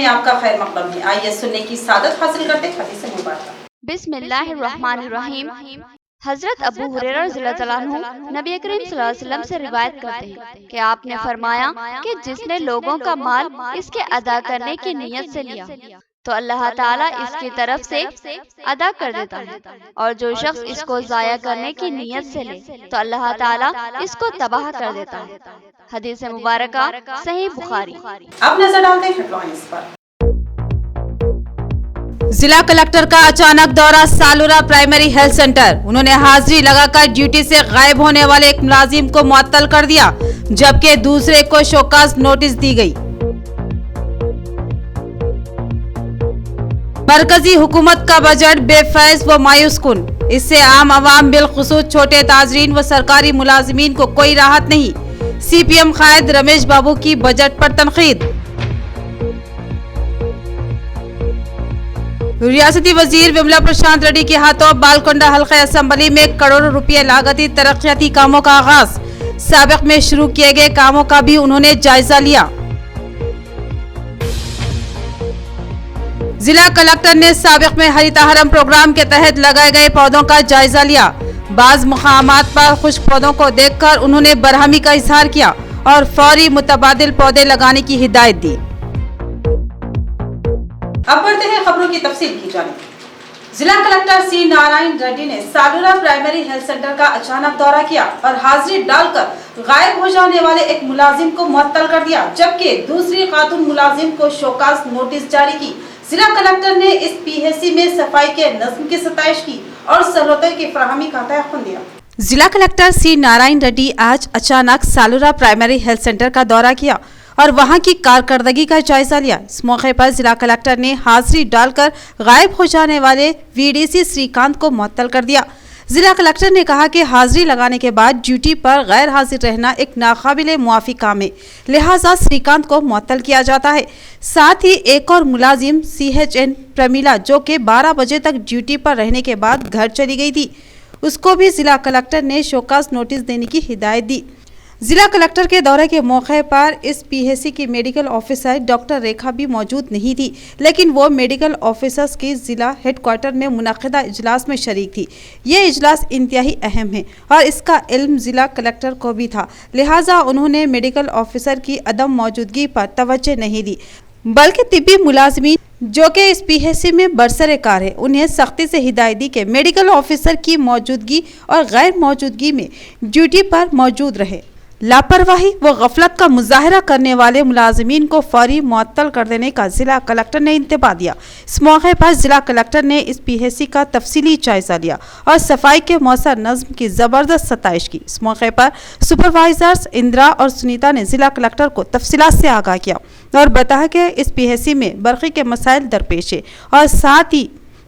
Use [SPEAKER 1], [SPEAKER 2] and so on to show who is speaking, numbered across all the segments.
[SPEAKER 1] میں آپ کا خیر مقدم ہے۔ آئیے سننے کی سعادت حاصل کرتے حدیث مبارکہ۔
[SPEAKER 2] بسم اللہ الرحمن الرحیم۔ حضرت ابو ہریرہ رضی اللہ عنہ نبی کریم صلی اللہ علیہ وسلم سے روایت کرتے ہیں کہ آپ نے فرمایا کہ جس نے لوگوں کا مال اس کے ادا کرنے کی نیت سے لیا تو اللہ تعالیٰ اس کی طرف سے ادا کر دیتا ہے، اور جو شخص اس کو ضائع کرنے کی نیت سے لے تو اللہ تعالیٰ اس کو تباہ کر دیتا ہے۔ حدیث مبارکہ صحیح بخاری۔
[SPEAKER 1] اب نظر ڈالتے ہیں ہیڈلائنز پر۔
[SPEAKER 3] ضلع کلکٹر کا اچانک دورہ سالورہ پرائمری ہیلتھ سینٹر، انہوں نے حاضری لگا کر ڈیوٹی سے غائب ہونے والے ایک ملازم کو معطل کر دیا جبکہ دوسرے کو شوکاز نوٹس دی گئی۔ مرکزی حکومت کا بجٹ بے فیض و مایوس کن، اس سے عام عوام بالخصوص چھوٹے تاجرین و سرکاری ملازمین کو کوئی راحت نہیں، سی پی ایم قائد رمیش بابو کی بجٹ پر تنقید۔ ریاستی وزیر وملا پرشانت ریڈی کے ہاتھوں بالکنڈہ حلقہ اسمبلی میں کروڑوں روپے لاگتی ترقیاتی کاموں کا آغاز، سابق میں شروع کیے گئے کاموں کا بھی انہوں نے جائزہ لیا۔ ضلع کلکٹر نے سابق میں ہریتا حرم پروگرام کے تحت لگائے گئے پودوں کا جائزہ لیا، بعض مقامات پر خشک پودوں کو دیکھ کر انہوں نے برہمی کا اظہار کیا اور فوری متبادل پودے لگانے کی ہدایت دی۔
[SPEAKER 1] اب بڑھتے ہیں خبروں کی تفصیل کی جانب۔ ضلع کلکٹر سی نارائن ریڈی نے سالورہ پرائمری ہیلتھ سینٹر کا اچانک دورہ کیا اور حاضری ڈال کر غائب ہو جانے والے ایک ملازم کو معطل کر دیا جبکہ دوسری خاتون ملازم کو شوکاز نوٹس جاری کی۔ ضلع کلکٹر نے اس پی ایچ سی میں صفائی کے نظم کی ستائش کی اور سہولتوں کی فراہمی کا تیقن دیا۔
[SPEAKER 3] ضلع کلکٹر سی نارائن ریڈی آج اچانک سالورہ پرائمری ہیلتھ سینٹر کا دورہ کیا اور وہاں کی کارکردگی کا جائزہ لیا۔ اس موقع پر ضلع کلکٹر نے حاضری ڈال کر غائب ہو جانے والے وی ڈی سی سری کانت کو معطل کر دیا۔ ضلع کلکٹر نے کہا کہ حاضری لگانے کے بعد ڈیوٹی پر غیر حاضر رہنا ایک ناقابل معافی کام ہے، لہٰذا سری کانت کو معطل کیا جاتا ہے۔ ساتھ ہی ایک اور ملازم سی ایچ این پرمیلا جو کہ 12 بجے تک ڈیوٹی پر رہنے کے بعد گھر چلی گئی تھی، اس کو بھی ضلع کلکٹر نے شوکاز نوٹس دینے کی ہدایت دی۔ ضلع کلکٹر کے دورے کے موقع پر اس پی ایچ سی کی میڈیکل آفیسر ڈاکٹر ریکھا بھی موجود نہیں تھی، لیکن وہ میڈیکل آفیسرز کی ضلع ہیڈ کوارٹر میں منعقدہ اجلاس میں شریک تھی۔ یہ اجلاس انتہائی اہم ہے اور اس کا علم ضلع کلکٹر کو بھی تھا، لہٰذا انہوں نے میڈیکل آفیسر کی عدم موجودگی پر توجہ نہیں دی، بلکہ طبی ملازمین جو کہ اس پی ایچ سی میں برسر کار ہے انہیں سختی سے ہدایت دی کہ میڈیکل آفیسر کی موجودگی اور غیر موجودگی میں ڈیوٹی پر موجود رہے۔ لاپرواہی و غفلت کا مظاہرہ کرنے والے ملازمین کو فوری معطل کر دینے کا ضلع کلکٹر نے انتباہ دیا۔ اس موقع پر ضلع کلکٹر نے اس پی ایچ سی کا تفصیلی جائزہ لیا اور صفائی کے مؤثر نظم کی زبردست ستائش کی۔ اس موقع پر سپروائزرز اندرا اور سنیتا نے ضلع کلکٹر کو تفصیلات سے آگاہ کیا اور بتایا کہ اس پی ایچ سی میں برقی کے مسائل درپیش ہے اور ساتھ ہی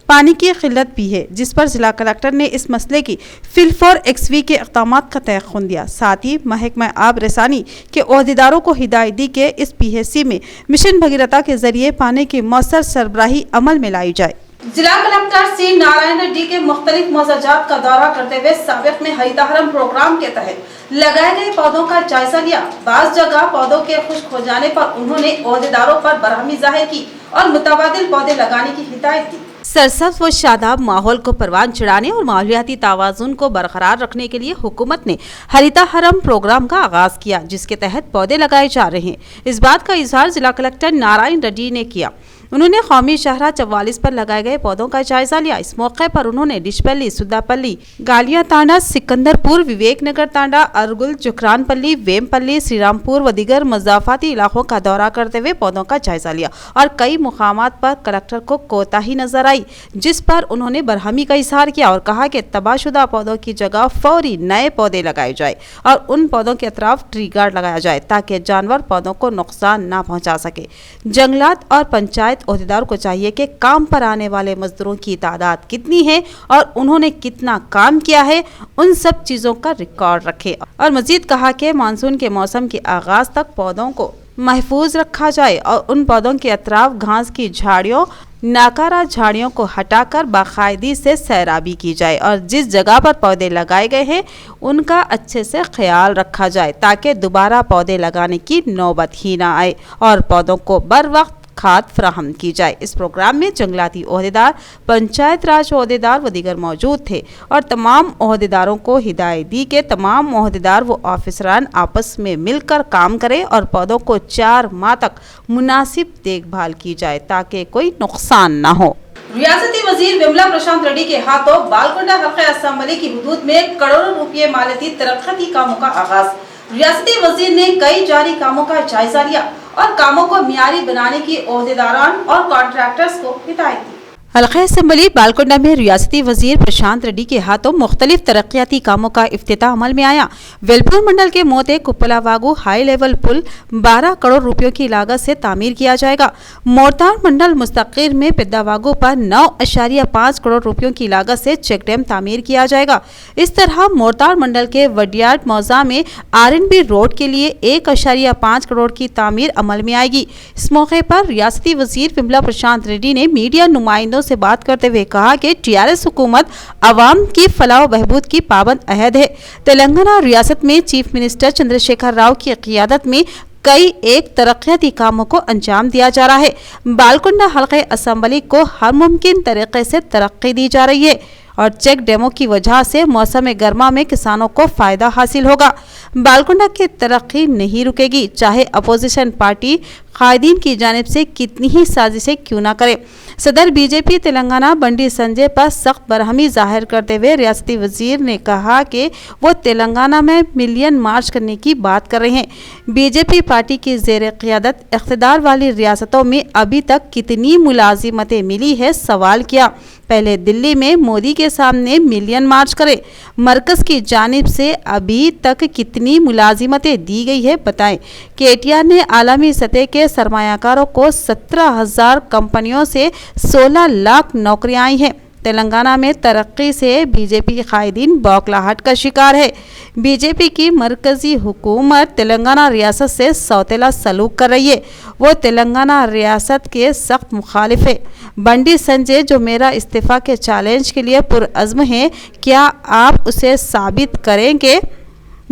[SPEAKER 3] پانی کی قلت بھی ہے، جس پر ضلع کلکٹر نے اس مسئلے کی فل ایکس وی کے اقدامات کا تیقن دیا۔ ساتھ ہی محکمہ آب رسانی کے عہدیداروں کو ہدایت دی کہ اس پی ایچ سی میں مشن بھگیرتا کے ذریعے پانی کی مؤثر سربراہی عمل میں لائی جائے۔
[SPEAKER 1] ضلع کلکٹر سی نارائن ریڈی کے مختلف موضوعات کا دورہ کرتے ہوئے سابق میں ہریتا حرم پروگرام کے تحت لگائے گئے پودوں کا جائزہ لیا۔ بعض جگہ پودوں کے خشک ہو جانے پر انہوں نے عہدیداروں پر برہمی ظاہر کی اور متبادل پودے لگانے کی ہدایت دی۔
[SPEAKER 3] سرسبز و شاداب ماحول کو پروان چڑھانے اور ماحولیاتی توازن کو برقرار رکھنے کے لیے حکومت نے ہریتا حرم پروگرام کا آغاز کیا، جس کے تحت پودے لگائے جا رہے ہیں۔ اس بات کا اظہار ضلع کلکٹر نارائن ریڈی نے کیا۔ انہوں نے قومی شاہراہ 44 پر لگائے گئے پودوں کا جائزہ لیا۔ اس موقع پر انہوں نے ڈش پلی، سدا پلی، گالیاں تانڈا، سکندر پور، وویک نگر تانڈا، ارگل، جکران پلی، ویم پلی، سری رام پور و دیگر مضافاتی علاقوں کا دورہ کرتے ہوئے پودوں کا جائزہ لیا اور کئی مقامات پر کلکٹر کو کوتاہی نظر آئی، جس پر انہوں نے برہمی کا اظہار کیا اور کہا کہ تباہ شدہ پودوں کی جگہ فوری نئے پودے لگائے جائے اور ان پودوں کے اطراف ٹری گارڈ لگایا جائے تاکہ جانور پودوں کو نقصان نہ پہنچا سکے۔ جنگلات اور پنچایت عہدیدار کو چاہیے کہ کام پر آنے والے مزدوروں کی تعداد کتنی ہے اور انہوں نے کتنا کام کیا ہے، ان سب چیزوں کا ریکارڈ رکھے اور مزید کہا کہ مانسون کے موسم کے آغاز تک پودوں کو محفوظ رکھا جائے اور ان پودوں کے اطراف گھاس کی جھاڑیوں، ناکارہ جھاڑیوں کو ہٹا کر باقاعدگی سے سیرابی کی جائے اور جس جگہ پر پودے لگائے گئے ہیں ان کا اچھے سے خیال رکھا جائے تاکہ دوبارہ پودے لگانے کی نوبت ہی نہ آئے اور پودوں کو بر وقت खाद फराहम की जाए। इस प्रोग्राम में जंगलाती ओहदेदार, पंचायत राज ओहदेदार व दीगर मौजूद थे और तमाम ओहदेदारों को हिदायत दी कि तमाम ओहदेदार व ऑफिसरान आपस में मिलकर काम करें और पौधों को 4 माह तक मुनासिब देखभाल की जाए ताकि कोई नुकसान न हो।
[SPEAKER 1] रियासती वजीर विमला प्रशांत रेड्डी के हाथों बालकोंडा हल्का असेंबली की हुदूद में करोड़ों रुपये मालियाती तरक्की कामों का आगाज। रियासती वजीर ने कई जारी कामों का जायजा लिया और कामों को मियारी बनाने की ओहदेदारान और कॉन्ट्रैक्टर्स को हिदायत दी।
[SPEAKER 3] हल्का असेंबली बालकोंडा में रियासती वजीर प्रशांत रेड्डी के हाथों मुख्तलिफ तरक्याती कामों का इफ्तिताह अमल में आया। वेलपुर मंडल के मोते कुप्पलावागू हाई लेवल पुल 12 करोड़ रुपयों की लागत से तामीर किया जाएगा। मोरतार मंडल मुस्तकिर में पिद्दावागू पर 9.5 करोड़ रुपयों की लागत से चेक डैम तामीर किया जाएगा। इस तरह मोरतार मंडल के वडियाड मौजा में R&B रोड के लिए 1.5 करोड़ की तामीर अमल में आएगी। इस मौके पर रियासती वजीर विमला प्रशांत रेड्डी ने मीडिया नुमाइंदों से बात करते हुए कहा कि टीआरएस हुकूमत अवाम की फलाह बहबूद की पाबंद अहद है। तेलंगाना रियासत में चीफ मिनिस्टर चंद्रशेखर राव की क़ियादत में कई एक तरक्याती कामों को अंजाम दिया जा रहा है। बालकोंडा हल्के असेंबली को हर मुमकिन तरीके से तरक्की दी जा रही है और चेक डैमों की वजह से मौसम गर्मा में किसानों को फायदा हासिल होगा। बालकोंडा की तरक्की नहीं रुकेगी, चाहे अपोजिशन पार्टी कायदीन की जानिब से कितनी ही साजिशें क्यों ना करे। सदर बीजेपी तेलंगाना बंडी संजय पर सख्त बरहमी जाहिर करते हुए रियासती वजीर ने कहा कि वो तेलंगाना में मिलियन मार्च करने की बात कर रहे हैं। बीजेपी पार्टी की ज़ेर क़ियादत इक़्तिदार वाली रियासतों में अभी तक कितनी मुलाजिमतें मिली है सवाल किया। पहले दिल्ली में मोदी के सामने मिलियन मार्च करे, मरकज़ की जानिब से अभी तक कितनी मुलाजिमतें दी गई है बताएं। केटीआर ने आलमी सतह के सरमायाकारों को 17,000 कंपनियों से 16 लाख नौकरियां आई हैं। तेलंगाना में तरक्की से बीजेपी कायदीन बौखलाहट का शिकार है। बीजेपी की मरकजी हुकूमत तेलंगाना रियासत से सौतेला सलूक कर रही है। वो तेलंगाना रियासत के सख्त मुखालिफ है। बंडी संजय जो मेरा इस्तीफ़ा के चैलेंज के लिए पुरअज़्म है, क्या आप उसे साबित करेंगे?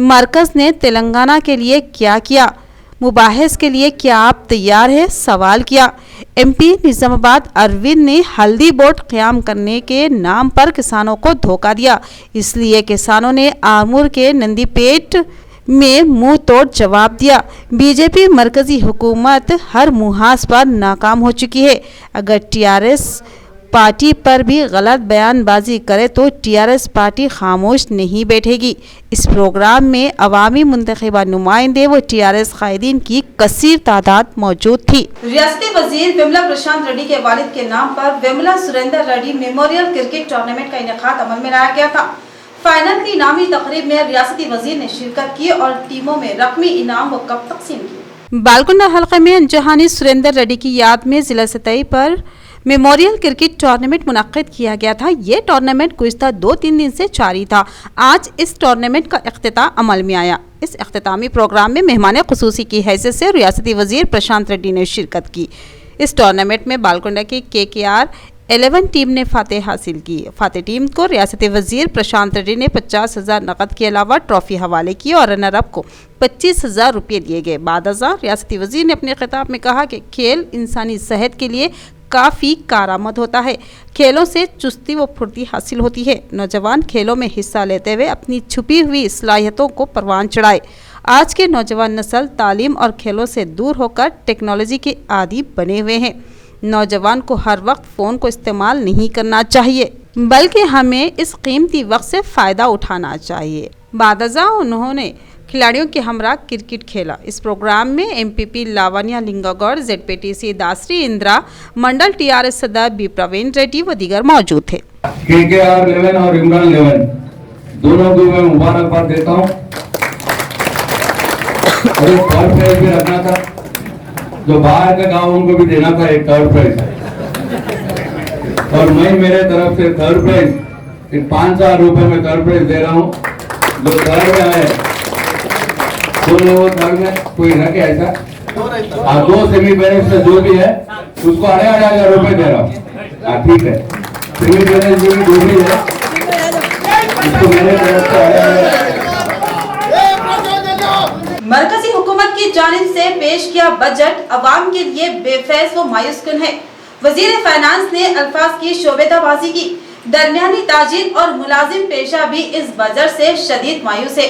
[SPEAKER 3] मरकज़ ने तेलंगाना के लिए क्या किया? मुबाहिस के लिए क्या आप तैयार हैं? सवाल किया। एमपी निजामाबाद अरविंद ने हल्दी बोर्ड क़याम करने के नाम पर किसानों को धोखा दिया, इसलिए किसानों ने आमूर के नंदीपेट में मुंह तोड़ जवाब दिया। बीजेपी मरकजी हुकूमत हर मुहाज पर नाकाम हो चुकी है। अगर टीआरएस पार्टी पर भी गलत बयानबाजी करे तो टीआरएस पार्टी खामोश नहीं बैठेगी। इस प्रोग्राम में अवामी मुंतखबा नुमाइंदे व टीआरएस कायदीन की कसीर तादाद मौजूद थी।
[SPEAKER 1] रियासती वजीर विमला प्रशांत रेड्डी के वालिद के नाम पर Vimala Surender Reddy memorial cricket tournament का इनेकाद अमल में लाया गया था। फाइनल की इनामी तकरीब में रियासती वजीर ने शिरकत की और टीमों में रकमी इनाम व कप तकसीम किए।
[SPEAKER 3] बालकोंडा हल्के में जहानी सुरेंद्र रेड्डी की याद में जिला सतह पर मेमोरियल क्रिकेट टूर्नामेंट मुनक्किद किया गया था। ये टूर्नामेंट गुज़िश्ता 2-3 दिन से जारी था। आज इस टूर्नामेंट का इख्तिताम अमल में आया। इस इख्तितामी प्रोग्राम में मेहमान खुसूसी की हैसियत से रियासती वजीर प्रशांत रेड्डी ने शिरकत की। इस टूर्नामेंट में बालकोंडा की KKR 11 टीम ने फातेह हासिल की। फातेह टीम को रियासती वजीर प्रशांत रेड्डी ने 50,000 नकद के अलावा ट्रॉफी हवाले की और रनर अप को 25,000 रुपये दिए गए। बादअज़ां रियासती वजीर ने अपने खिताब में कहा कि खेल इंसानी सेहत के लिए काफ़ी कारआमद होता है। खेलों से चुस्ती व फुर्ती हासिल होती है। नौजवान खेलों में हिस्सा लेते हुए अपनी छुपी हुई सलाहियतों को परवान चढ़ाए। आज के नौजवान नस्ल तालीम और खेलों से दूर होकर टेक्नोलॉजी के आदी बने हुए हैं। नौजवान को हर वक्त फ़ोन को इस्तेमाल नहीं करना चाहिए, बल्कि हमें इस कीमती वक्त से फ़ायदा उठाना चाहिए। बादअज़ां उन्होंने खिलाड़ियों के हमरा क्रिकेट खेला। इस प्रोग्राम में MPP लावण्या लिंगागौड़, ZPTC दासरी इंदिरा, मंडल TRS सदर B प्रवीण रेड्डी व दीगर मौजूद थे।
[SPEAKER 4] KKR 11 और इमरान 11 दोनों को मैं मुबारकबाद देता हूँ। और एक थर्ड प्राइज भी रखना था, जो बाहर का गाँव उनको भी देना था एक थर्ड प्राइज। और मैं मेरे तरफ से थर्ड प्राइज 5,000 रुपए में थर्ड प्राइज दे रहा हूँ। जो थर्ड में आए दोनों थर्ड में कोई रखे ऐसा, और 2 सेमीफाइनल से जो भी है उसको 2,500 रुपए दे रहा हूँ। ठीक है, सेमीफाइनल जो भी दूसरी है उसको मेरे तरफ से
[SPEAKER 1] मरकजी हुकूमत की जानिब से पेश किया बजट अवाम के लिए बेफैज व मायूस कुन है। वजीर फाइनेंस ने अल्फाज की शोबेदाबाजी की। दरमियानी ताजिर और मुलाजिम पेशा भी इस बजट से शदीद मायूस है।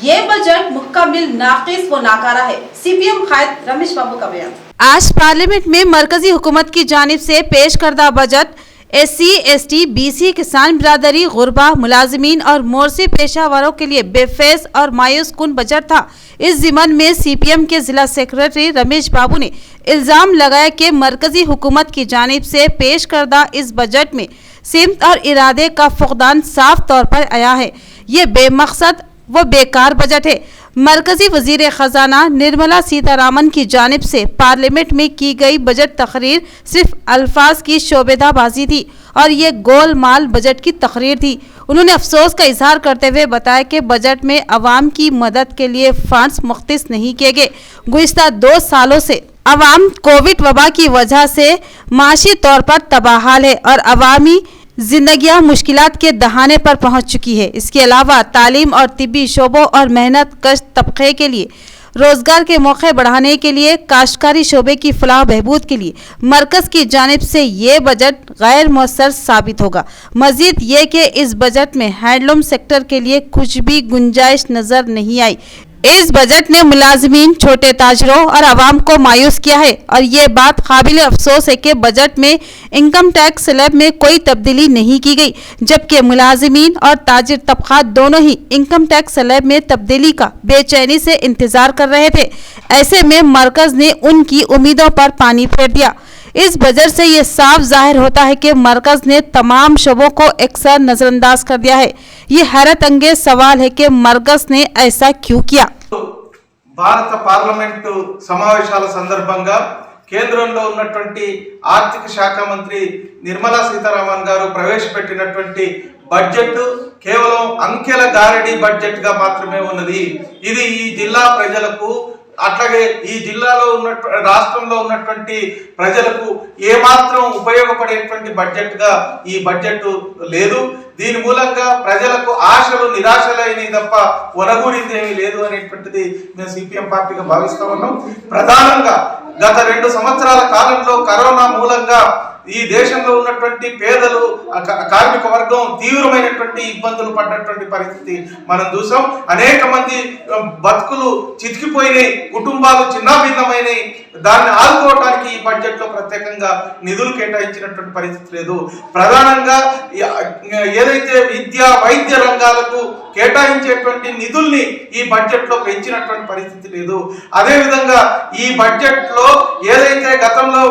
[SPEAKER 1] ये बजट मुकम्मिल नाकिस व नाकारा है। CPM कायद रमेश बाबू का बयान।
[SPEAKER 3] आज पार्लियामेंट में मरकजी हुकूमत की जानिब से पेश करदा बजट SC, ST, BC, किसान बिरादरी, गुरबा, मुलाजिमीन और मोर्सी पेशा वालों के लिए बेफैज और मायूस कुन बजट था। इस ज़िमन में CPM के जिला सेक्रेटरी रमेश बाबू ने इल्ज़ाम लगाया कि मरकजी हुकूमत की जानिब से पेश करदा इस बजट में सिमत और इरादे का फुकदान साफ तौर पर आया है। ये बेमकसद व बेकार बजट है। मरकजी वजीर खजाना निर्मला सीतारामन की जानिब से पार्लियामेंट में की गई बजट तकरीर सिर्फ अल्फाज की शोबेदाबाजी थी और ये गोलमाल बजट की तकरीर थी। उन्होंने अफसोस का इजहार करते हुए बताया कि बजट में अवाम की मदद के लिए फंड्स मुख्तस नहीं किए गए। गुज़िश्ता 2 सालों से अवाम कोविड वबा की वजह से माशी तौर पर तबाहाल है और अवामी जिंदगियां मुश्किलात के दहाने पर पहुंच चुकी है। इसके अलावा तालीम और तिब्बी शोबों और मेहनत कश तबके के लिए रोजगार के मौके बढ़ाने के लिए काश्तकारी शोबे की फलाह बहबूद के लिए मरकज की जानिब से ये बजट गैर मौसर साबित होगा। मजीद ये कि इस बजट में हैंडलूम सेक्टर के लिए कुछ भी गुंजाइश नजर नहीं आई। इस बजट ने मुलाजिमीन, छोटे ताजरों और आवाम को मायूस किया है और ये बात काबिल अफसोस है कि बजट में इनकम टैक्स स्लैब में कोई तब्दीली नहीं की गई, जबकि मुलाजिमीन और ताजिर तबकात दोनों ही इनकम टैक्स स्लैब में तब्दीली का बेचैनी से इंतजार कर रहे थे। ऐसे में मरकज ने उनकी उम्मीदों पर पानी फेर दिया। इस बजट से ये साफ जाहिर होता है कि मरकज ने तमाम शोबों को एकसार नजरअंदाज कर दिया है। ये हैरत अंगेज सवाल है कि मरकज ने ऐसा क्यों किया।
[SPEAKER 5] భారత పార్లమెంటు సమావేశాల సందర్భంగా కేంద్రంలో ఉన్నటువంటి ఆర్థిక శాఖ మంత్రి నిర్మలా సీతారామన్ గారు ప్రవేశపెట్టినటువంటి బడ్జెట్ కేవలం అంకెల గారడీ బడ్జెట్ గా మాత్రమే ఉన్నది। ఇది ఈ జిల్లా ప్రజలకు అట్లాగే ఈ జిల్లాలో ఉన్న రాష్ట్రంలో ఉన్నటువంటి ప్రజలకు ఏమాత్రం ఉపయోగపడేటువంటి బడ్జెట్ గా ఈ బడ్జెట్ లేదు। దీని మూలంగా ప్రజలకు ఆశలు నిరాశలైనవి తప్ప ఒనగూడింది ఏమీ లేదు అనేటువంటిది మేము CPM పార్టీగా భావిస్తా ఉన్నాం। ప్రధానంగా గత 2 సంవత్సరాల కాలంలో కరోనా మూలంగా ఈ దేశంలో ఉన్నటువంటి పేదలు కార్మిక వర్గం తీవ్రమైనటువంటి ఇబ్బందులు పడ్డటువంటి పరిస్థితి మనం చూసాం। అనేక మంది బతుకులు చితికిపోయినాయి, కుటుంబాలు చిన్నాభిన్నమైనవి। దాన్ని ఆదుకోవడానికి ఈ బడ్జెట్ లో ప్రత్యేకంగా నిధులు కేటాయించినటువంటి పరిస్థితి లేదు। ప్రధానంగా ఏదైతే విద్య వైద్య రంగాలకు కేటాయించేటువంటి నిధుల్ని ఈ బడ్జెట్ లో పెంచినటువంటి పరిస్థితి లేదు। అదే విధంగా ఈ బడ్జెట్ లో ఏదైతే గతంలో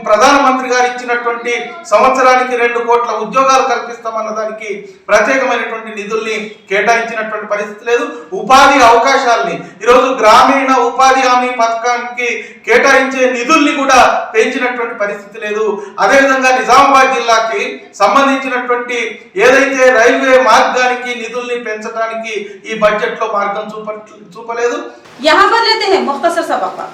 [SPEAKER 5] ప్రధానమంత్రి గారు ఇచ్చినటువంటి సంవత్సరానికి 2 కోట్ల ఉద్యోగాలు కల్పిస్తామన్న దానికి ప్రత్యేకమైనటువంటి నిధుల్ని కేటాయించినటువంటి పరిస్థితి లేదు। ఉపాధి అవకాశాలని ఈరోజు గ్రామీణ ఉపాధి హామీ పథకానికి కేటాయించే నిధుల్ని కూడా పెంచినటువంటి పరిస్థితి లేదు। అదే విధంగా నిజామాబాద్ జిల్లాకి సంబంధించినటువంటి ఏదైతే రైల్వే మార్గానికి నిధుల్ని పెంచడానికి ఈ బడ్జెట్ లో మార్గం చూపలేదు।
[SPEAKER 1] यहाँ पर लेते हैं मुख्तसर सा वक्फा।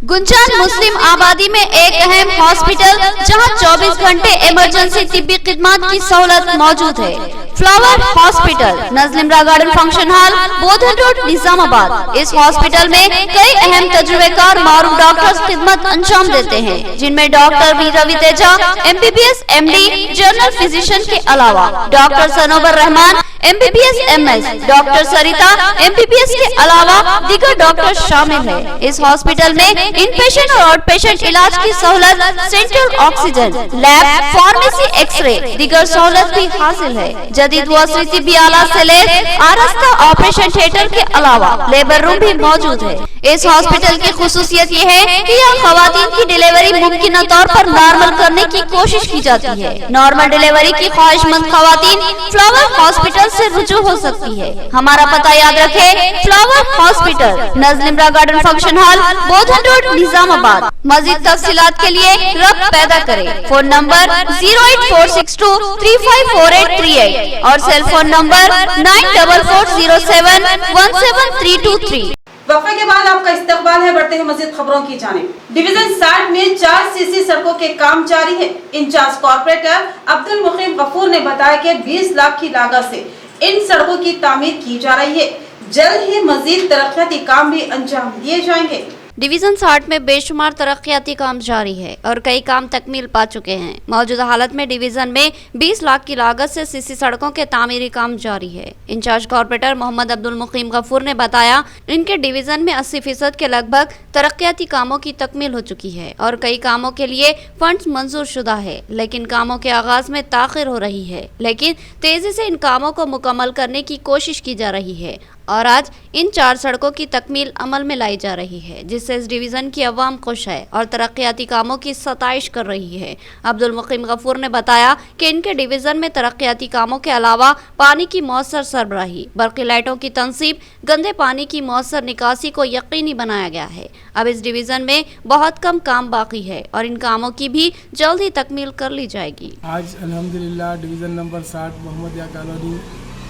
[SPEAKER 2] गुंजान मुस्लिम आबादी में एक अहम हॉस्पिटल जहां 24 घंटे इमरजेंसी तिब्बी खिदमत की सहूलत मौजूद है। Flower hospital, Najlimara garden function hall, Bodhan road, Nizamabad. इस हॉस्पिटल में कई अहम तजुर्बेकार मारूफ डॉक्टर्स खिदमत अंजाम देते हैं, जिनमें doctor B Ravi Teja MBBS MD general physician के अलावा doctor Sanobar Rahman MBBS MS, doctor Sarita MBBS के अलावा दीगर डॉक्टर शामिल है। इस हॉस्पिटल में इनपेशेंट और आउट पेशेंट इलाज की सहूलत, central oxygen, lab, pharmacy, X ray, दीगर सहूलत भी हासिल है। जदीद तिब्बी आला से लैस आरास्ता ऑपरेशन थिएटर के अलावा लेबर रूम भी मौजूद है। इस हॉस्पिटल की खुसूसियत ये है कि यहाँ खवातीन की डिलीवरी मुमकिन तौर पर नॉर्मल करने की कोशिश की जाती है। नॉर्मल डिलीवरी की ख्वाहिशमंद खवातीन फ्लावर हॉस्पिटल से रुजू हो सकती है। हमारा पता याद रखे, flower hospital, Najlimara garden function hall, Bodhan road, Nizamabad. मजीद तफसीलात के लिए रब्त पैदा करें। फोन नंबर 08462354838 और सेल फोन नंबर 9440717323।
[SPEAKER 1] वक्फे के बाद आपका इस्तकबाल है। बढ़ते हैं मजीद खबरों की जानिब। डिवीजन 60 में 4 CC सड़कों के काम जारी है। इंचार्ज कॉर्पोरेटर अब्दुल मुकीम गफूर ने बताया कि 20 लाख की लागत से इन सड़कों की तामीर की जा रही है। जल्द ही मजीद तरक्याती काम भी अंजाम दिए जाएंगे।
[SPEAKER 2] डिवीजन 60 में बेशुमार तरक्याती काम जारी है और कई काम तकमील पा चुके हैं। मौजूदा हालत में डिवीजन में 20 लाख की लागत से सीसी सड़कों के तामीरी काम जारी है। इंचार्ज कॉर्पोरेटर मोहम्मद अब्दुल मुकीम गफूर ने बताया, इनके डिवीजन में 80% के लगभग तरक्याती कामों की तकमील हो चुकी है और कई कामों के लिए फंड्स मंजूर शुदा है, लेकिन कामों के आगाज में ताखिर हो रही है। लेकिन तेजी से इन कामों को मुकम्मल करने की कोशिश की जा रही है और आज इन 4 सड़कों की तकमील अमल में लाई जा रही है, जिससे इस डिवीज़न की अवाम खुश है और तरक्याती कामों की सताइश कर रही है। अब्दुल मुकीम गफूर ने बताया कि इनके डिवीज़न में तरक्याती कामों के अलावा पानी की मौसर सरबराही, बरक़ी लाइटों की तनसीब, गंदे पानी की मौसर निकासी को यकीनी बनाया गया है। अब इस डिवीज़न में बहुत कम काम बाकी है और इन कामों की भी जल्द ही तकमील कर ली जाएगी।
[SPEAKER 6] आज अल्हम्दुलिल्लाह division number 60 Mohammadiya colony,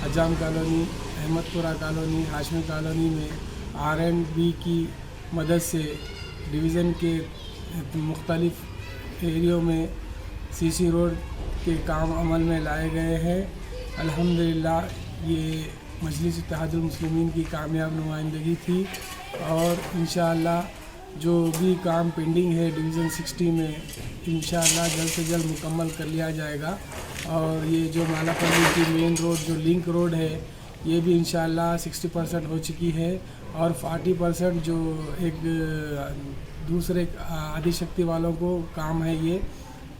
[SPEAKER 6] Azam colony, Ahmadpura colony, Hashmi colony में R&B की मदद से डिवीज़न के मुख्तलिफ एरियो में सीसी रोड के काम अमल में लाए गए हैं। अल्हम्दुलिल्लाह ये मजलिस इत्तेहादुल मुस्लिमीन की कामयाब नुमाइंदगी थी और इंशाअल्लाह जो भी काम पेंडिंग है डिवीज़न 60 में इंशाअल्लाह जल्द से जल्द मुकम्मल कर लिया जाएगा। और ये जो मालापल्ली की मेन रोड जो लिंक रोड है ये भी इंशाअल्लाह 60% हो चुकी है और 40% जो एक दूसरे आदिशक्ति वालों को काम है ये,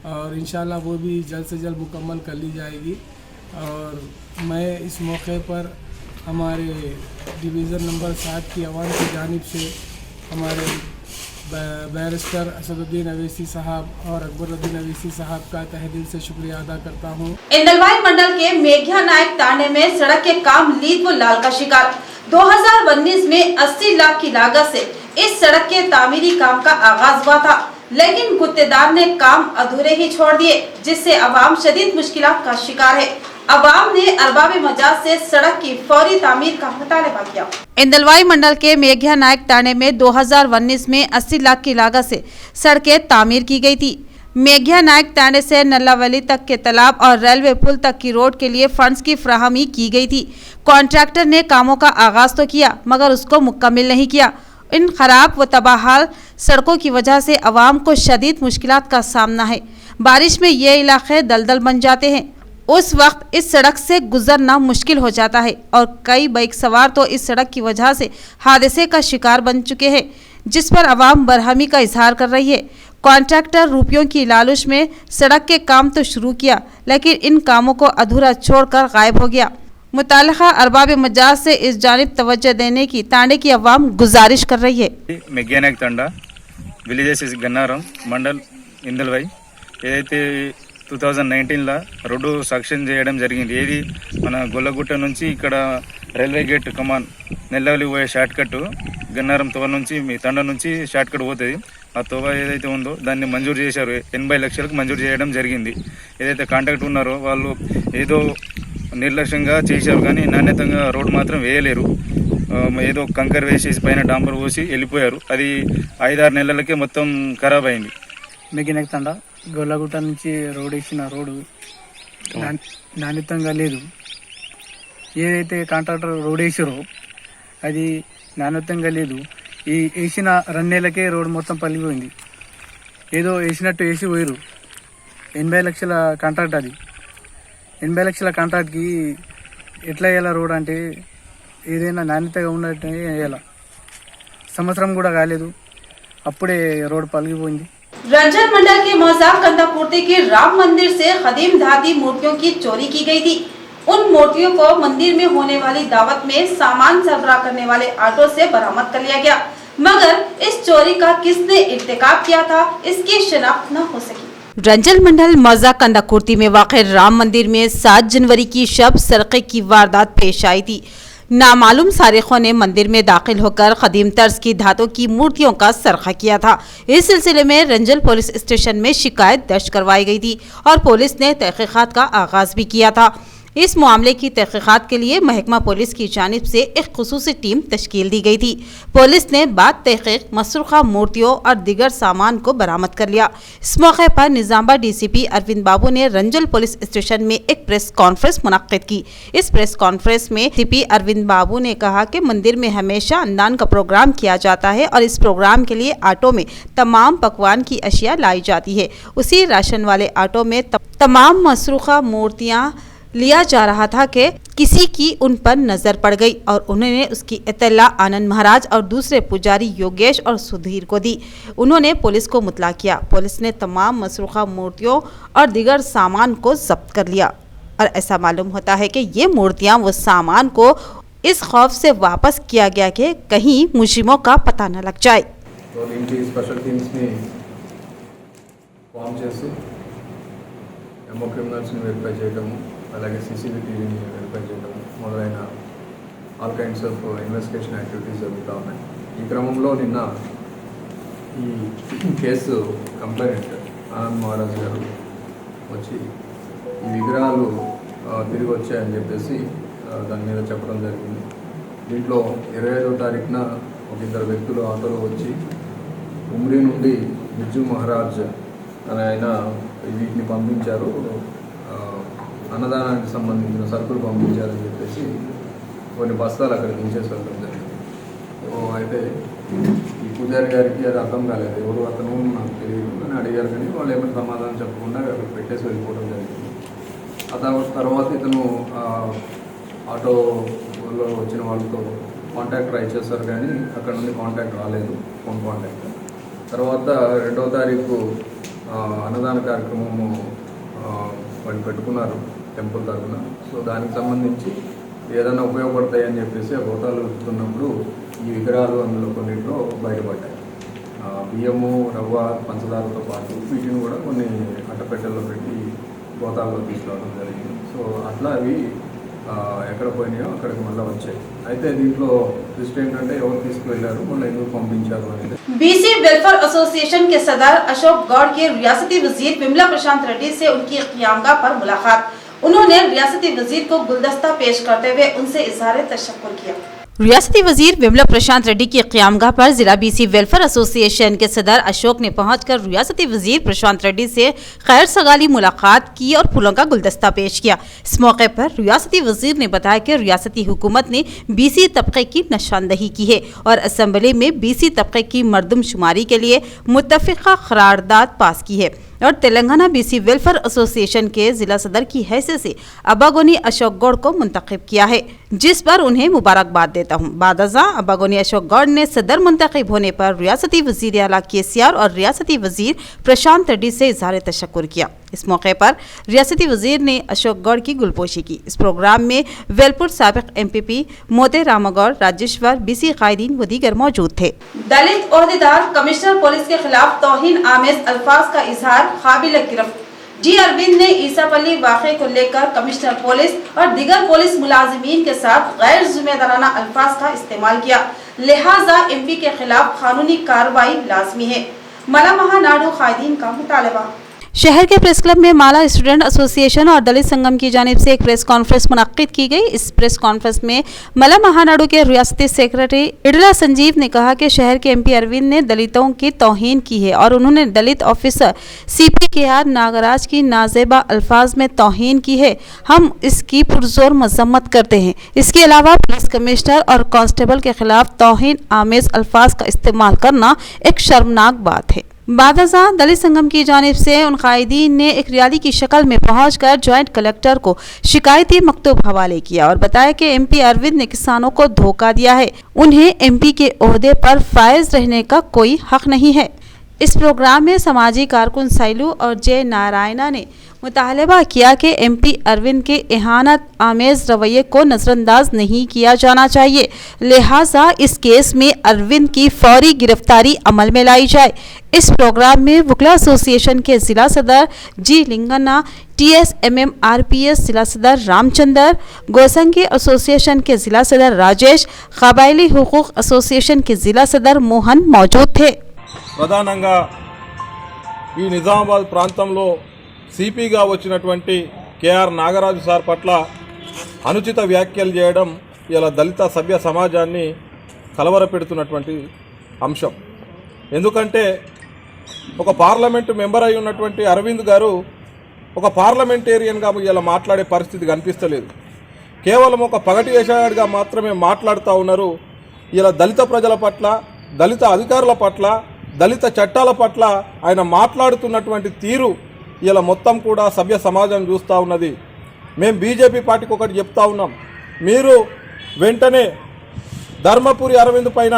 [SPEAKER 6] और इंशाअल्लाह वो भी जल्द से जल्द मुकम्मल कर ली जाएगी। और मैं इस मौके पर हमारे डिवीज़न नंबर 60 की आवाम की जानिब से हमारे बैरिस्टर असदुद्दीन अवैसी साहब और अकबरुद्दीन अवैसी साहब का तहे दिल से शुक्रिया अदा करता हूँ।
[SPEAKER 1] इंदलवाई मंडल के मेघिया नायक तांडे में सड़क के काम लीद व लाल का शिकार। 2019 में 80 लाख की लागत से इस सड़क के तामीरी काम का आगाज हुआ था, लेकिन गुत्तेदार ने काम अधूरे ही छोड़ दिए, जिससे अवाम शदीद मुश्किलात का शिकार है। अवाम ने अरबाब मजाज से सड़क की फौरी तामीर का मुतालबा किया।
[SPEAKER 3] इंदलवाई मंडल के मेघिया नायक तांडे में 2019 में 80 लाख की लागत से सड़कें तामीर की गई थी। मेघिया नायक तांडे से नल्लावली तक के तालाब और रेलवे पुल तक की रोड के लिए फंड्स की फराहमी की गई थी। कॉन्ट्रैक्टर ने कामों का आगाज तो किया मगर उसको मुकम्मल नहीं किया। इन खराब व तबाहाल सड़कों की वजह से अवाम को शदीद मुश्किलात का सामना है। बारिश में ये इलाके दलदल बन जाते हैं, उस वक्त इस सड़क से गुजरना मुश्किल हो जाता है और कई बाइक सवार तो इस सड़क की वजह से हादसे का शिकार बन चुके हैं, जिस पर अवाम बरहमी का इजहार कर रही है। कॉन्ट्रैक्टर रुपयों की लालच में सड़क के काम तो शुरू किया, लेकिन इन कामों को अधूरा छोड़कर गायब हो गया। मुतालिका अरबाब मजाज से इस जानिब तवज्जो देने की तांडे की अवाम गुजारिश कर रही है।
[SPEAKER 7] मेघिया नायक तांडा విలేజెస్ గన్నారం మండల్ ఇందల్వై ఏదైతే 2019లో రోడ్డు సక్షన్ చేయడం జరిగింది। ఏది మన గొల్లగుట్ట నుంచి ఇక్కడ రైల్వే గేట్ కమాన్ నెల్లవలి పోయే షార్ట్ కట్ గన్నారం తోవ నుంచి మీ తండ నుంచి షార్ట్ కట్ పోతుంది। ఆ తోవ ఏదైతే ఉందో దాన్ని మంజూరు చేశారు, 80 లక్షలకు మంజూరు చేయడం జరిగింది। ఏదైతే కాంట్రాక్ట్ ఉన్నారో వాళ్ళు ఏదో నిర్లక్ష్యంగా చేశారు, కానీ నాణ్యతంగా రోడ్ మాత్రం వేయలేరు। ఏదో కంకర్ వేసేసి పైన డాంబర్ పోసి వెళ్ళిపోయారు। అది 5-6 నెలలకే మొత్తం ఖరాబ్ అయింది।
[SPEAKER 6] మెఘియా నాయక్ తాండా గొల్లగుట్ట నుంచి రోడ్ వేసిన రోడ్డు నాణ్యతంగా లేదు। ఏదైతే కాంట్రాక్టర్ రోడ్ వేసారో అది నాణ్యతంగా లేదు। ఈ వేసిన 2 నెలలకే రోడ్ మొత్తం పలిగిపోయింది। ఏదో వేసినట్టు వేసి పోయారు। 80 లక్షల కాంట్రాక్ట్, అది 80 లక్షల కాంట్రాక్ట్కి ఎట్లా వేయాల రోడ్ అంటే ఏదైనా నాణ్యతగా ఉన్నట్టు వేయాల। సంవత్సరం కూడా కాలేదు, అప్పుడే రోడ్ పలిగిపోయింది।
[SPEAKER 1] रंजन मंडल के मौजा कंदाकुर्ती के राम मंदिर से खदीम धाती मूर्तियों की चोरी की गई थी। उन मूर्तियों को मंदिर में होने वाली दावत में सामान सरबराह करने वाले ऑटो से बरामद कर लिया गया, मगर इस चोरी का किसने इर्तिकाब किया था इसकी शिनाख्त न हो सकी।
[SPEAKER 3] रंजन मंडल मौजा कंदाकुर्ती में वाक़ राम मंदिर में 7 जनवरी की शब सरक़े की वारदात पेश आई थी। नामालूम सारिकों ने मंदिर में दाखिल होकर कदीम तर्ज की धातों की मूर्तियों का सरखा किया था। इस सिलसिले में रंजल पुलिस स्टेशन में शिकायत दर्ज करवाई गई थी और पुलिस ने तहकीकात का आगाज भी किया था। इस मामले की तहकीकात के लिए महकमा पुलिस की जानिब से एक खुसूसी टीम तश्कील दी गई थी। पुलिस ने बाद तहकीक मसरूखा मूर्तियों और दीगर सामान को बरामद कर लिया। इस मौके पर निजामाबाद डीसीपी अरविंद बाबू ने रंजल पुलिस स्टेशन में एक प्रेस कॉन्फ्रेंस मुनक्किद की। इस प्रेस कॉन्फ्रेंस में डीसीपी अरविंद बाबू ने कहा कि मंदिर में हमेशा अन्नदान का प्रोग्राम किया जाता है और इस प्रोग्राम के लिए ऑटो में तमाम पकवान की अशिया लाई जाती है। उसी राशन वाले ऑटो में तमाम मसरूखा मूर्तियां लिया जा रहा था कि किसी की उन पर नजर पड़ गई और उन्होंने उसकी इत्तला आनंद महाराज और दूसरे पुजारी योगेश और सुधीर को दी। उन्होंने पुलिस को मुतला किया। पुलिस ने तमाम मसरूखा मूर्तियों और दीगर सामान को जब्त कर लिया और ऐसा मालूम होता है कि ये मूर्तियां वो सामान को इस खौफ से वापस किया गया कि कहीं मुजरिमों का पता न लग जाए।
[SPEAKER 8] तो इनकी स्पेशल टीम्स ని ఫామ్ చేసి ఎంఓ క్రిమినల్స్ని వెరిఫై చేయడము, అలాగే సీసీటీవీని వెరిఫై చేయడము మొదలైన all kinds of investigation activities జరుగుతూ ఉన్నాయి. ఈ క్రమంలో నిన్న ఈ కేసు కంప్లైంట్ ఆనంద్ మహారాజ్ గారు వచ్చి ఈ విగ్రహాలు తిరిగి వచ్చాయని చెప్పేసి దాని మీద చెప్పడం జరిగింది. దీంట్లో 25వ తారీఖున ఒక ఇద్దరు వ్యక్తులు ఆటోలో వచ్చి ఉమ్రీ నుండి బిజ్జు మహారాజ్ అని ఆయన వీటిని పంపించారు, అన్నదానానికి సంబంధించిన సరుకులు పంపించారని చెప్పేసి కొన్ని బస్తాలు అక్కడ దించేసి వెళ్ళడం జరిగింది. అయితే ఈ పూజారి గారికి అది అర్థం కాలేదు, ఎవరు అతను నాకు తెలియదు అని అడిగారు, కానీ వాళ్ళు ఏమైనా సమాధానం చెప్పకుండా అక్కడ పెట్టేసి వెళ్ళిపోవడం జరిగింది. ఆ తర్వాత ఇతను ఆటోలో వచ్చిన వాళ్ళతో కాంటాక్ట్ ట్రై చేశారు, కానీ అక్కడ నుండి కాంటాక్ట్ రాలేదు, ఫోన్ కాంటాక్ట్. తర్వాత 2వ తారీఖు అన్నదాన కార్యక్రమము వాళ్ళు పెట్టుకున్నారు టెంపుల్ తరఫున. సో దానికి సంబంధించి ఏదైనా ఉపయోగపడతాయని చెప్పేసి ఆ గోతాలు వెతుకుతున్నప్పుడు ఈ విగ్రహాలు అందులో కొన్నింటిలో బయటపడ్డాయి. బియ్యము, రవ్వ, పంచదారతో పాటు వీటిని కూడా కొన్ని అట్టపెట్టెల్లో పెట్టి గోతాల్లో తీసుకురావడం జరిగింది. సో అట్లా అవి ఎక్కడ పోయినాయో అక్కడికి మళ్ళీ వచ్చాయి. అయితే దీంట్లో ట్విస్ట్ ఏంటంటే ఎవరు తీసుకువెళ్ళారు, మళ్ళీ ఎందుకు పంపించారు అనేది.
[SPEAKER 1] बीसी वेलफेयर एसोसिएशन के सदर अशोक गौड़ के रियासती वजीर विमला प्रशांत रेड्डी से उनकी क़ियामगाह पर मुलाकात। उन्होंने रियासती वजीर को गुलदस्ता पेश करते हुए उनसे इज़हार तशक्कुर किया।
[SPEAKER 3] रियासती वजीर विमला प्रशांत रेड्डी की क़ियामगाह पर जिला बीसी वेलफेयर एसोसिएशन के सदर अशोक ने पहुंचकर रियासती वजीर प्रशांत रेड्डी से खैर सगाली मुलाकात की और फूलों का गुलदस्ता पेश किया। इस मौके पर रियासती वजीर ने बताया कि रियासती हुकूमत ने बीसी तबके की निशानदही की है और असम्बली में बीसी तबके की मर्दमशुमारी के लिए मुत्तफ़िक़ा क़रारदाद पास की है और तेलंगाना बीसी वेलफेयर एसोसिएशन के जिला सदर की हैसियत से अब्बागोनी अशोक गौड़ को मुंतखब किया है, जिस पर उन्हें मुबारकबाद देता हूँ। बादजा अब्बागोनी अशोक गौड़ ने सदर मुंतखब होने पर रियासती वजीर आला केसीआर और रियासती वजीर प्रशांत रेड्डी से इज़हार तशक्कुर किया। इस मौके पर रियासती वजीर ने अशोक गौड़ की गुलपोशी की। इस प्रोग्राम में वेलपुर साबिक एमपीपी मोते रामागौड़, राजेश्वर, बीसी कायदीन व दीगर मौजूद थे।
[SPEAKER 1] दलित ओहदेदार कमिश्नर पुलिस के खिलाफ तौहीन आमेज अल्फाज का इजहार काबिल गिरफ्त। डी अरविंद ने ईसापल्ली वाक़े को लेकर कमिश्नर पुलिस और दीगर पुलिस मुलाजिमीन के साथ गैर जिम्मेदाराना अल्फाज का इस्तेमाल किया, लिहाजा एमपी के खिलाफ कानूनी कार्रवाई लाजमी है। मला महानाडू कायदीन का मुतालबा।
[SPEAKER 3] शहर के प्रेस क्लब में माला स्टूडेंट एसोसिएशन और दलित संगम की जानिब से एक प्रेस कॉन्फ्रेंस मुनक्किद की गई। इस प्रेस कॉन्फ्रेंस में मला महानाडू के रियासती सेक्रेटरी इडला संजीव ने कहा कि शहर के एमपी अरविंद ने दलितों की तौहीन की है और उन्होंने दलित ऑफिसर CP-KR नागराज की नाजेबा अल्फाज में तौहीन की है। हम इसकी पुरजोर मजम्मत करते हैं। इसके अलावा पुलिस कमिश्नर और कांस्टेबल के खिलाफ तौहीन आमेज अल्फाज का इस्तेमाल करना एक शर्मनाक बात है। बादजा दलित संगम की जानिब से उन कायदीन ने एक रैली की शक्ल में पहुंचकर ज्वाइंट कलेक्टर को शिकायती मकतूब हवाले किया और बताया कि एमपी अरविंद ने किसानों को धोखा दिया है, उन्हें एमपी के ओहदे पर फायज रहने का कोई हक नहीं है। इस प्रोग्राम में समाजी कारकुन सैलू और जे नारायणा ने मुतालबा किया कि एमपी अरविंद के एहानत आमेज रवैये को नज़रअंदाज नहीं किया जाना चाहिए, लिहाजा इस केस में अरविंद की फौरी गिरफ्तारी अमल में लाई जाए। इस प्रोग्राम में वकला एसोसिएशन के जिला सदर जी लिंगन्ना, TSMM RPS जिला सदर रामचंदर, गोसंगी एसोसिएशन के जिला सदर राजेश, कबायली हुकूक एसोसिएशन के जिला सदर मोहन मौजूद थे।
[SPEAKER 9] ప్రధానంగా ఈ నిజామాబాద్ ప్రాంతంలో సిపిగా వచ్చినటువంటి KR నాగరాజు సార్ పట్ల అనుచిత వ్యాఖ్యలు చేయడం ఇలా దళిత సభ్య సమాజాన్ని కలవరపెడుతున్నటువంటి అంశం. ఎందుకంటే ఒక పార్లమెంటు మెంబర్ అయి ఉన్నటువంటి అరవింద్ గారు ఒక పార్లమెంటేరియన్గా ఇలా మాట్లాడే పరిస్థితి కనిపిస్తలేదు. కేవలం ఒక పగటి వేషగాడిగా మాత్రమే మాట్లాడుతూ ఉన్నారు. ఇలా దళిత ప్రజల పట్ల, దళిత అధికారుల పట్ల, దళిత చట్టాల పట్ల ఆయన మాట్లాడుతున్నటువంటి తీరు ఇలా మొత్తం కూడా సభ్య సమాజం చూస్తూ ఉన్నది. మేము బీజేపీ పార్టీకి ఒకటి చెప్తా ఉన్నాం, మీరు వెంటనే ధర్మపురి అరవింద్ పైన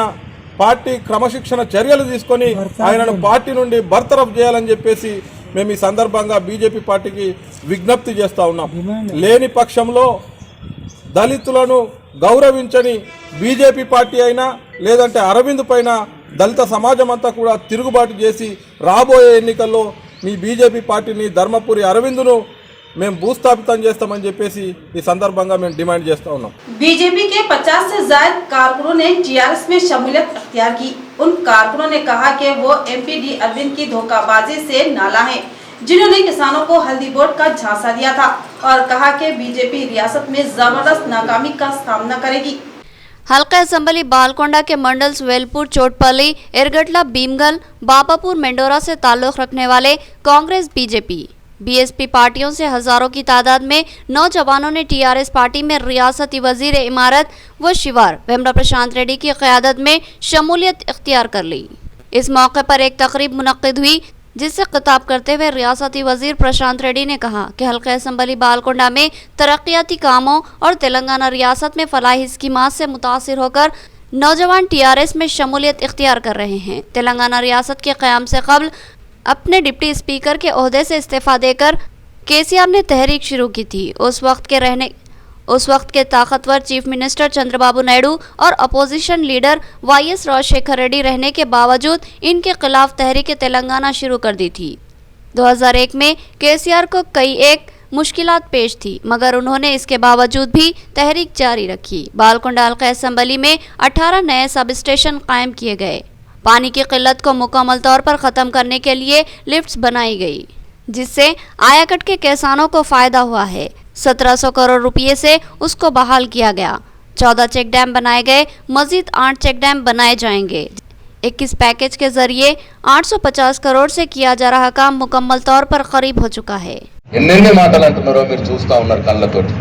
[SPEAKER 9] పార్టీ క్రమశిక్షణ చర్యలు తీసుకొని ఆయనను పార్టీ నుండి బర్తరఫ్ చేయాలని చెప్పేసి మేము ఈ సందర్భంగా బీజేపీ పార్టీకి విజ్ఞప్తి చేస్తూ ఉన్నాం. లేని పక్షంలో దళితులను గౌరవించని బీజేపీ పార్టీ అయినా లేదంటే అరవింద్ పైన దళిత సమాజం అంతా కూడా తిరుగుబాటు చేసి రాబోయే ఎన్నికల్లో మీ బీజేపీ పార్టీని ధర్మపురి అరవింద్ను మేము భూస్థాపితం చేస్తామని చెప్పేసి ఈ సందర్భంగా మేము డిమాండ్ చేస్తూ ఉన్నాం.
[SPEAKER 1] बीजेपी के 50 से ज्यादा कारकुनों ने टीआरएस में शमूलियत अख्तियार की। उन कारकुनों ने कहा कि वो एमपी अरविंद की धोखाबाजी से नाला है, जिन्होंने किसानों को हल्दी बोर्ड का झांसा दिया था, और कहा कि बीजेपी रियासत में जबरदस्त नाकामी का सामना करेगी।
[SPEAKER 2] हल्का असम्बली बालकोंडा के मंडल्स वेलपुर, चोटपल्ली, एरगटला, भीमगल, बापापुर, मेंडोरा से ताल्लुक रखने वाले कांग्रेस, बीजेपी, बीएसपी पार्टियों से हजारों की तादाद में नौजवानों ने टीआरएस पार्टी में रियासती वजीर इमारत व शिवार वेमला प्रशांत रेड्डी की क़यादत में शमूलियत इख्तियार कर ली। इस मौके पर एक तकरीब मुनक्किद हुई, जिससे खिताब करते हुए रियासती वजीर प्रशांत रेड्डी ने कहा कि हल्का असम्बली बालकोंडा में तरक्याती कामों और तेलंगाना रियासत में फलाही स्कीमात से मुतासिर होकर नौजवान टीआरएस में शमूलियत इख्तियार कर रहे हैं। तेलंगाना रियासत के क़याम से कबल अपने डिप्टी स्पीकर के ओहदे से इस्तीफा देकर केसीआर ने तहरीक शुरू की थी। उस वक्त के ताकतवर चीफ मिनिस्टर चंद्रबाबू नायडू और opposition leader Y S Rajasekhara Reddy रहने के बावजूद इनके खिलाफ तहरीक तेलंगाना शुरू कर दी थी। 2001 में केसीआर को कई एक मुश्किलात पेश थी, मगर उन्होंने इसके बावजूद भी तहरीक जारी रखी। बालकोंडा हल्का असम्बली में 18 नए सब स्टेशन कायम किए गए। पानी की किल्लत को मुकम्मल तौर पर ख़त्म करने के लिए लिफ्ट्स बनाई गई, जिससे आयाकट के किसानों को फ़ायदा हुआ है। 1700 करोड़ रुपये से उसको बहाल किया गया। 14 चेक डैम बनाए गए, मजीद 8 चेक डैम बनाए जाएंगे। 21 पैकेज के जरिए 850 करोड़ से किया जा रहा काम मुकम्मल तौर पर करीब हो चुका है।
[SPEAKER 4] ఎన్నెన్ని మాటలు అంటున్నారో మీరు చూస్తూ ఉన్నారు, కళ్ళతోటి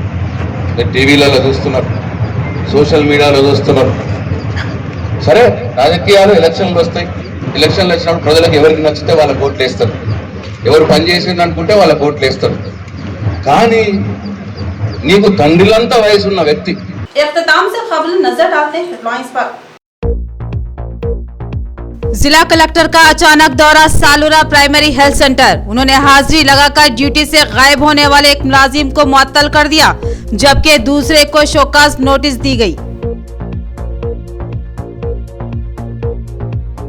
[SPEAKER 4] మీరు టీవీలలో చూస్తున్నారు, సోషల్ మీడియాలో చూస్తున్నారు. సరే, రాజకీయాలు ఎలక్షన్లు వస్తాయి, ఎలక్షన్లు వచ్చినప్పుడు ప్రజలకు ఎవరికి నచ్చితే వాళ్ళ ఓట్లు వేస్తారు, ఎవరు పని చేసింది అనుకుంటే వాళ్ళ ఓట్లు వేస్తారు. కానీ నీకు తండ్రిలంతా వయసున్న వ్యక్తి.
[SPEAKER 1] इख्तिताम से खबर नजर डालते हैं हेडलाइंस पर।
[SPEAKER 3] जिला कलेक्टर का अचानक दौरा सालूरा प्राइमरी हेल्थ सेंटर। उन्होंने हाजिरी लगाकर ड्यूटी से गायब होने वाले एक मुलाजिम को मुअत्तल कर दिया, जबकि दूसरे को शोकाज नोटिस दी गई।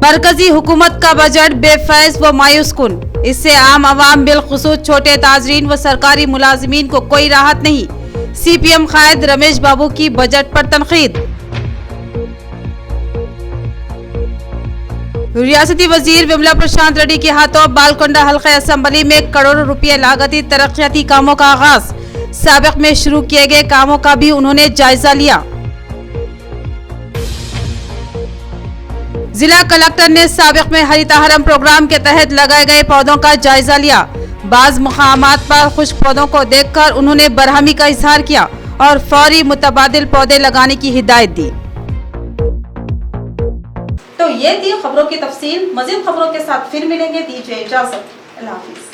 [SPEAKER 3] मरकजी हुकूमत का बजट बेफैज व मायूस कुन। इससे आम आवाम बिलखुसूस छोटे ताजरीन व सरकारी मुलाजिमीन को कोई राहत नहीं। सीपीएम कायद रमेश बाबू की बजट पर तनकीद। रियासती वजीर विमला प्रशांत रेड्डी के हाथों बालकोंडा हल्का असम्बली में करोड़ों रुपये लागती तरक्याती कामों का आगाज। साबिक में शुरू किए गए कामों का भी उन्होंने जायजा लिया। जिला कलेक्टर ने साबिक में हरितहरम प्रोग्राम के तहत लगाए गए पौधों का जायजा लिया। बाज मुकामात पर खुश्क पौधों को देखकर उन्होंने बरहमी का इजहार किया और फौरी मुतबादिल पौधे लगाने की हिदायत दी।
[SPEAKER 1] तो ये थी खबरों की तफसील। मजीद खबरों के साथ फिर मिलेंगे। दीजिए इजाजत। अल्लाह हाफिज।